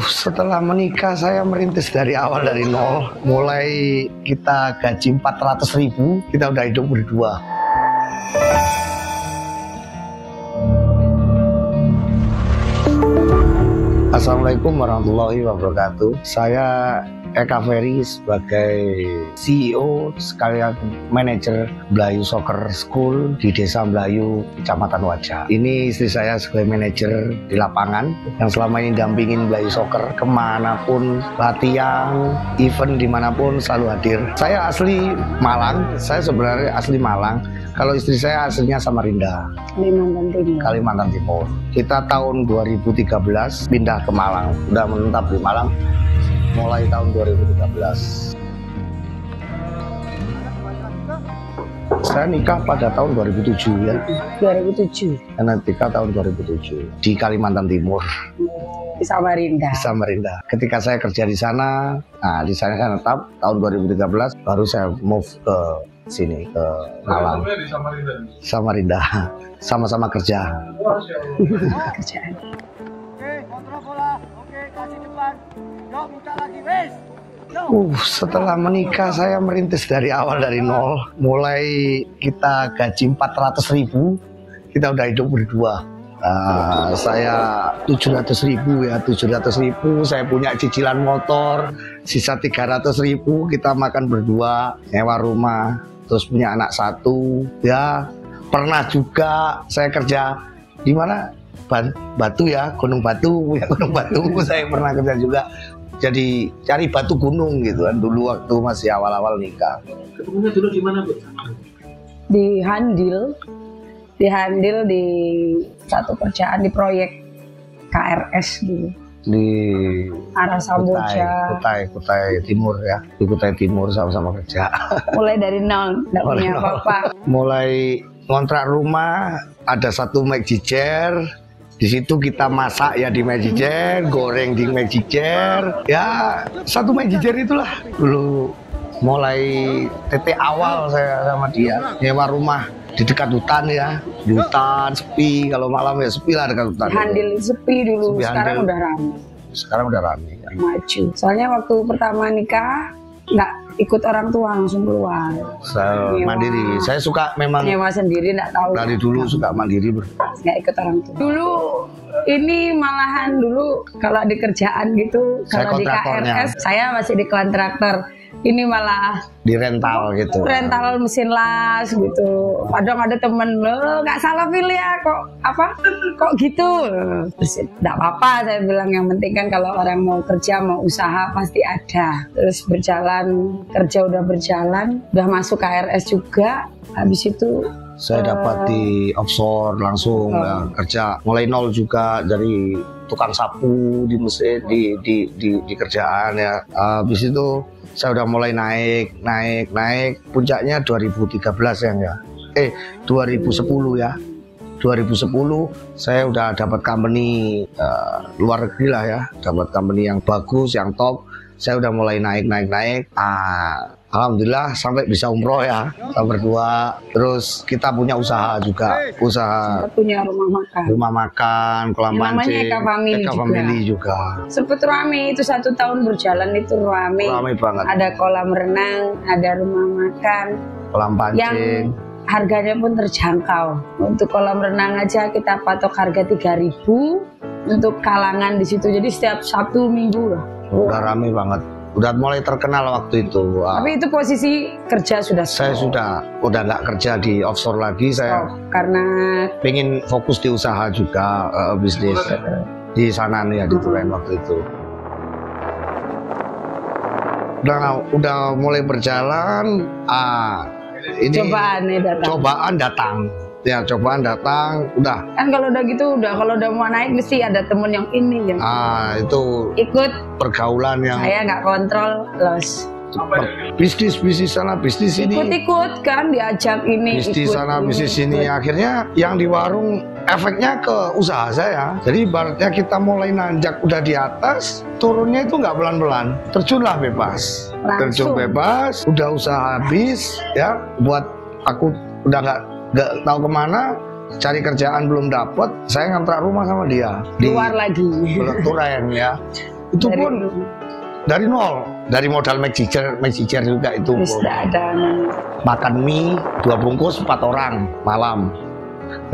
Setelah menikah saya merintis dari awal, dari nol. Mulai kita gaji 400.000, kita udah hidup berdua. Assalamualaikum warahmatullahi wabarakatuh. Saya Eka Ferry sebagai CEO sekalian manajer Melayu Soccer School di Desa Melayu, Kecamatan Wajah. Ini istri saya sebagai manajer di lapangan yang selama ini dampingin Melayu Soccer kemanapun latihan, event dimanapun selalu hadir. Saya asli Malang, saya sebenarnya asli Malang. Kalau istri saya aslinya Samarinda, Kalimantan Timur. Kita tahun 2013 pindah ke Malang, udah menetap di Malang mulai tahun 2013. Saya nikah pada tahun 2007 ya. 2007. Karena nikah tahun 2007 di Kalimantan Timur. Di Samarinda. Di Samarinda. Ketika saya kerja di sana, di sana saya tetap tahun 2013, baru saya move ke sini ke Malang. Di Samarinda. Samarinda. Sama-sama kerja. Kerjaan. Oke, kontrol bola. Oke, kasih depan. Yuk, muncul lagi, wes. Setelah menikah saya merintis dari awal, dari nol. Mulai kita gaji 400.000, kita udah hidup berdua. Saya 700.000 ya, 700.000. Saya punya cicilan motor, sisa 300.000 kita makan berdua, nyewa rumah, terus punya anak satu. Ya, pernah juga saya kerja di mana? Batu ya, Gunung Batu ya, Gunung Batu. Saya pernah kerja juga. Jadi cari batu gunung gitu kan dulu waktu masih awal-awal nikah. Ketemunya dulu di mana, Bu? Di Handil. Di Handil di satu kerjaan di proyek KRS gitu. Di Arah Samboja. Kutai Timur ya. Di Kutai Timur sama-sama kerja. Mulai dari nol, enggak punya apa-apa. Mulai ngontrak rumah, ada satu magic jar. Di situ kita masak ya di magic jar, goreng di magic jar. Ya, satu magic jar itulah dulu mulai titik awal saya sama dia. Nyewa rumah di dekat hutan ya, di hutan sepi, kalau malam ya sepi lah dekat hutan. Handil sepi dulu, Sepi sekarang Handil. udah ramai. Sekarang udah ramai ya. Maju. Soalnya waktu pertama nikah nggak ikut orang tua, langsung keluar. Saya Nyewa. mandiri. Saya suka memang Nyewa sendiri nggak tahu. dari dulu suka mandiri. Nggak ikut orang tua. Dulu ini malahan dulu kalau di kerjaan gitu, Saya kalau di kontraktornya. KRS saya masih di kontraktor. Ini malah Di rental gitu. rental mesin las gitu. Kadang ada temen lo nggak salah pilih ya kok gitu. Terus nggak apa-apa saya bilang, yang penting kan kalau orang mau kerja mau usaha pasti ada. Terus berjalan, kerja udah berjalan, udah masuk KRS juga. Habis itu Saya dapat di offshore langsung ya, kerja mulai nol juga, dari tukang sapu di mesin di kerjaan ya. Habis itu saya udah mulai naik puncaknya 2013 ya. 2010 ya. 2010 saya udah dapat company luar negeri lah ya, dapat company yang bagus, yang top. Saya udah mulai naik. Alhamdulillah sampai bisa umroh ya, kita berdua. Terus kita punya usaha juga, usaha punya rumah makan. kolam Yang namanya pancing, Eka Family juga. Sempet rame itu 1 tahun berjalan itu rame. Rame banget. Ada kolam renang, ada rumah makan. Kolam pancing. Yang harganya pun terjangkau. Untuk kolam renang aja kita patok harga 3.000 untuk kalangan di situ. Jadi setiap Sabtu Minggu lah. Udah rame banget. Udah mulai terkenal waktu itu. Tapi itu posisi kerja sudah. Saya udah nggak kerja di offshore lagi. Saya karena pengen fokus di usaha juga, bisnis di sana nih ya, di Turen waktu itu. Udah mulai berjalan. Ini cobaan datang. Ya, cobaan datang, udah. Kan kalau udah gitu, kalau udah mau naik mesti ada temen yang ini yang itu ikut pergaulan yang saya nggak kontrol, los. bisnis sana, bisnis ini. Ikut-ikut kan, diajak ini. Bisnis sana, bisnis sini. Akhirnya yang di warung efeknya ke usaha saya. Jadi ibaratnya kita mulai nanjak udah di atas, turunnya itu nggak pelan-pelan. Terjunlah bebas. Terjun bebas, udah usaha habis ya. Buat aku udah nggak tahu kemana, cari kerjaan belum dapat, saya ngontrak rumah sama dia. Keluar lagi. Turen ya. Itu pun dari nol, dari modal Magicer juga itu. Ada. Makan mie 2 bungkus 4 orang malam.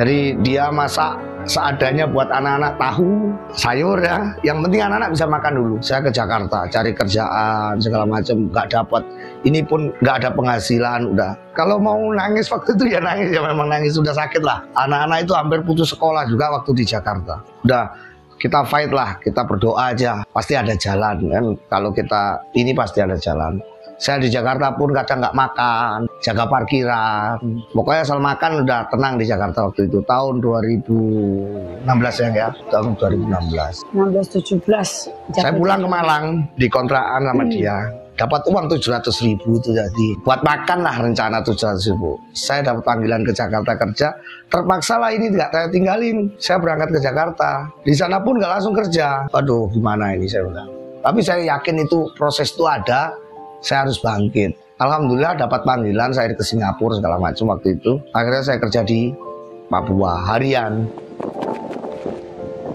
Jadi dia masak seadanya buat anak-anak, tahu, sayur ya. Yang penting anak-anak bisa makan dulu. Saya ke Jakarta cari kerjaan segala macam, nggak dapat. Ini pun nggak ada penghasilan udah. Kalau mau nangis waktu itu ya nangis, ya memang nangis, sudah sakit lah. Anak-anak itu hampir putus sekolah juga waktu di Jakarta. Udah kita fight lah, kita berdoa aja, pasti ada jalan kan. Kalau kita ini pasti ada jalan. Saya di Jakarta pun kadang nggak makan, jaga parkiran. Pokoknya asal makan udah tenang di Jakarta waktu itu. Tahun 2016 ya, tahun 2016. 16-17. Saya pulang ke Malang di kontrakan sama dia. Dapat uang 700.000 itu jadi buat makan lah, rencana 700.000. Saya dapat panggilan ke Jakarta kerja. Terpaksa lah ini nggak saya tinggalin. Saya berangkat ke Jakarta. Di sana pun nggak langsung kerja. Aduh gimana ini saya bilang. Tapi saya yakin itu proses itu ada. Saya harus bangkit. Alhamdulillah dapat panggilan, saya ke Singapura segala macam waktu itu. Akhirnya saya kerja di Papua harian.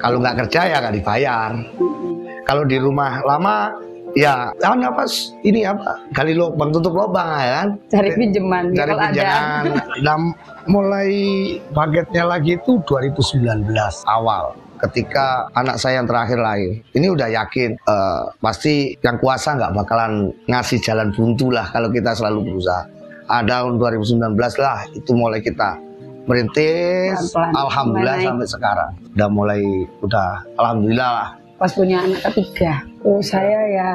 Kalau nggak kerja ya nggak dibayar. Kalau di rumah lama ya apa ini apa gali lubang tutup lubang ya kan. Cari pinjaman. Cari pinjaman. Dan mulai pagetnya lagi itu 2019 awal. Ketika anak saya yang terakhir lahir, ini udah yakin pasti yang kuasa nggak bakalan ngasih jalan buntu lah kalau kita selalu berusaha. Ada tahun 2019 lah itu mulai kita merintis, alhamdulillah sampai sekarang udah alhamdulillah lah. Pas punya anak ketiga, saya ya,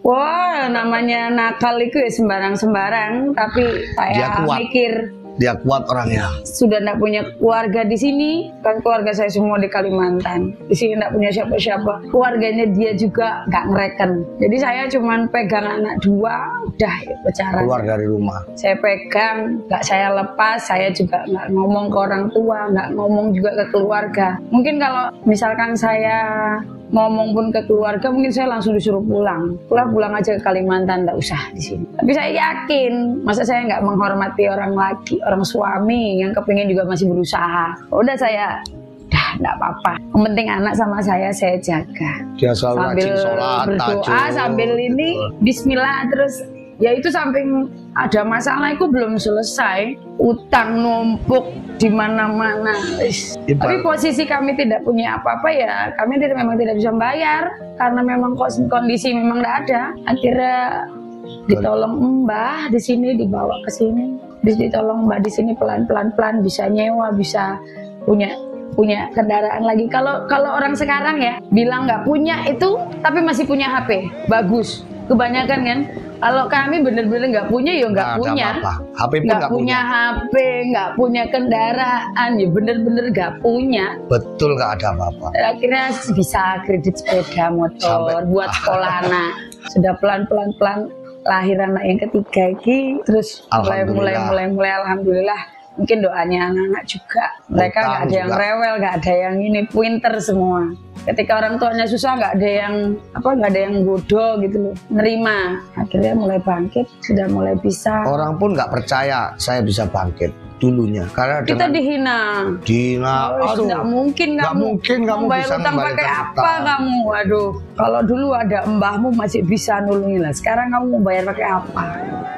wah namanya nakal itu ya sembarang-sembarang, tapi saya mikir. Dia kuat orangnya. Sudah tidak punya keluarga di sini, kan keluarga saya semua di Kalimantan. Di sini tidak punya siapa-siapa. Keluarganya dia juga nggak ngereken. Jadi saya cuma pegang anak 2, udah bicara. Keluar dari rumah. Saya pegang, nggak saya lepas. Saya juga nggak ngomong ke orang tua, nggak ngomong juga ke keluarga. Mungkin kalau misalkan saya ngomong pun ke keluarga, mungkin saya langsung disuruh pulang aja ke Kalimantan, nggak usah di sini. Tapi saya yakin, masa saya nggak menghormati orang laki, orang suami yang kepingin juga masih berusaha. Udah saya, nggak apa-apa. Yang penting anak sama saya jaga. Dia selalu sambil sholat, berdoa, sambil ini Bismillah terus. Ya itu samping ada masalah itu belum selesai, utang numpuk di mana-mana. Tapi posisi kami tidak punya apa-apa ya, kami memang tidak bisa bayar karena memang kondisi memang tidak ada. Akhirnya ditolong Mbah di sini, dibawa ke sini, ditolong Mbah di sini pelan-pelan bisa nyewa, bisa punya kendaraan lagi. Kalau orang sekarang ya bilang nggak punya itu, tapi masih punya HP, bagus. Kebanyakan kan, kalau kami bener-bener nggak punya ya nggak punya, nggak punya HP, nggak punya kendaraan, ya bener-bener nggak punya. Betul, nggak ada apa-apa. Akhirnya bisa kredit sepeda motor buat sekolah anak. Sudah pelan-pelan lahir anak yang ketiga ini, terus mulai alhamdulillah. Mungkin doanya anak-anak juga, mereka nggak ada yang rewel, nggak ada yang ini, pinter semua. Ketika orang tuanya susah, nggak ada yang bodoh gitu loh, nerima. Akhirnya mulai bangkit, sudah mulai bisa. Orang pun nggak percaya saya bisa bangkit dulunya, karena kita dihina. Aduh, nggak mungkin kamu bayar utang pakai apa kamu? Waduh, kalau dulu ada mbahmu masih bisa nulungin lah. Sekarang kamu mau bayar pakai apa?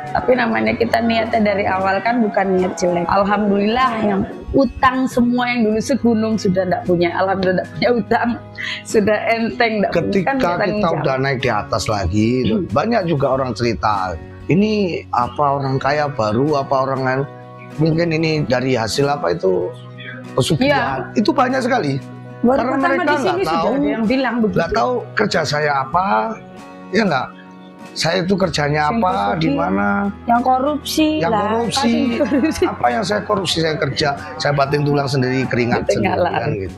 Tapi namanya kita niatnya dari awal kan bukan niat jelek. Alhamdulillah yang utang semua yang dulu segunung sudah tidak punya. Alhamdulillah tidak punya utang, sudah enteng. Ketika kita udah naik di atas lagi, banyak juga orang cerita, ini apa orang kaya baru, apa orang lain, mungkin ini dari hasil apa itu pesugihan. Itu banyak sekali. Karena mereka nggak tahu kerja saya apa, ya nggak. Saya itu kerjanya apa, di mana? Yang korupsi. Apa yang saya korupsi? Saya kerja, saya banting tulang sendiri, keringat sendiri kan gitu.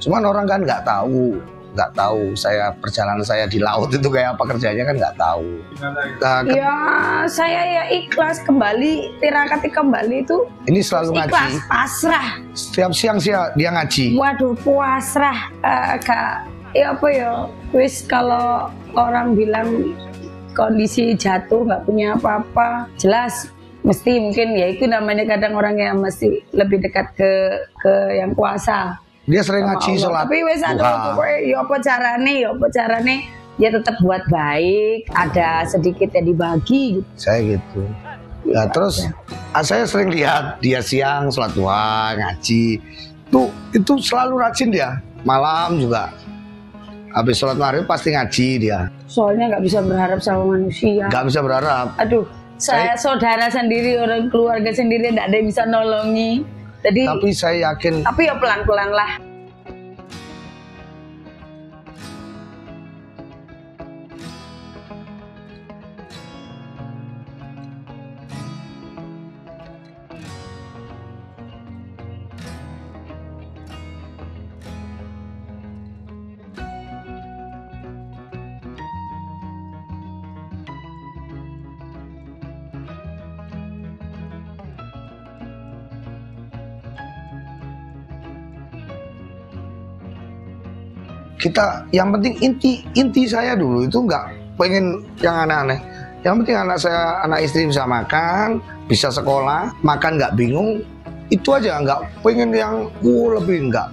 Cuman orang kan nggak tahu saya perjalanan saya di laut itu kayak apa kerjanya kan nggak tahu. Ya saya ya ikhlas kembali, tirakati kembali itu. Ini selalu ngaji. Ikhlas, pasrah. Setiap siang dia ngaji. Waduh, pasrah. Wis kalau orang bilang kondisi jatuh nggak punya apa-apa, jelas mesti mungkin ya itu namanya kadang orang yang masih lebih dekat ke yang kuasa. Dia sering Sama ngaji Allah. sholat Tapi wes aduh duha. pokoknya ya apa carane ya tetap buat baik, ada sedikit yang dibagi gitu. Saya gitu. Ya terus saya sering lihat dia siang sholat duha, ngaji. Itu selalu rajin dia. Malam juga. Habis sholat maghrib pasti ngaji dia. Soalnya nggak bisa berharap sama manusia. Nggak bisa berharap. Aduh, saya saudara sendiri, orang keluarga sendiri tidak ada yang bisa nolongi. Jadi, Tapi saya yakin tapi ya pelan-pelan lah. kita yang penting inti saya dulu itu nggak pengen yang aneh-aneh. Yang penting anak istri bisa makan, bisa sekolah, makan nggak bingung. Itu aja, nggak pengen yang lebih, nggak.